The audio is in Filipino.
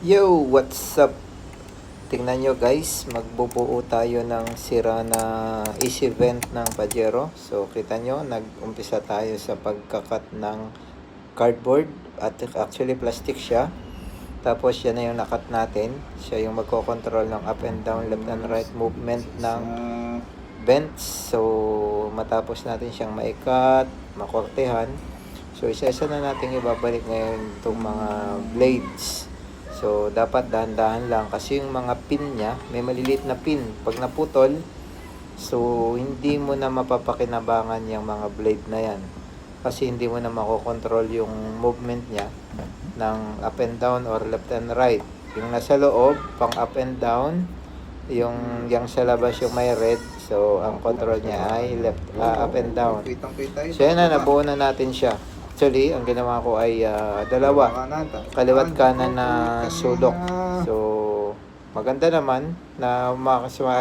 Yo, what's up? Tingnan nyo guys, magbubuo tayo ng sira na easy vent ng Pajero. So kita nyo, nag-umpisa tayo sa pagkakat ng cardboard at actually plastic siya. Tapos yan na yung nakat natin. Siya yung magkocontrol ng up and down, left and right movement ng vents. So matapos natin siyang maikat, makortehan. So isa-isa na natin ibabalik ngayon itong mga blades. So, dapat dahan-dahan lang kasi yung mga pin niya, may maliliit na pin. Pag naputol, so hindi mo na mapapakinabangan yung mga blade na yan. Kasi hindi mo na makokontrol yung movement niya ng up and down or left and right. Yung nasa loob, pang up and down, yung sa labas yung may red. So, ang control niya ay up and down. So, yan na, nabuo na natin siya. Actually, ang ginawa ko ay dalawa, kaliwat kanan na sulok. So, maganda naman na makasumayo.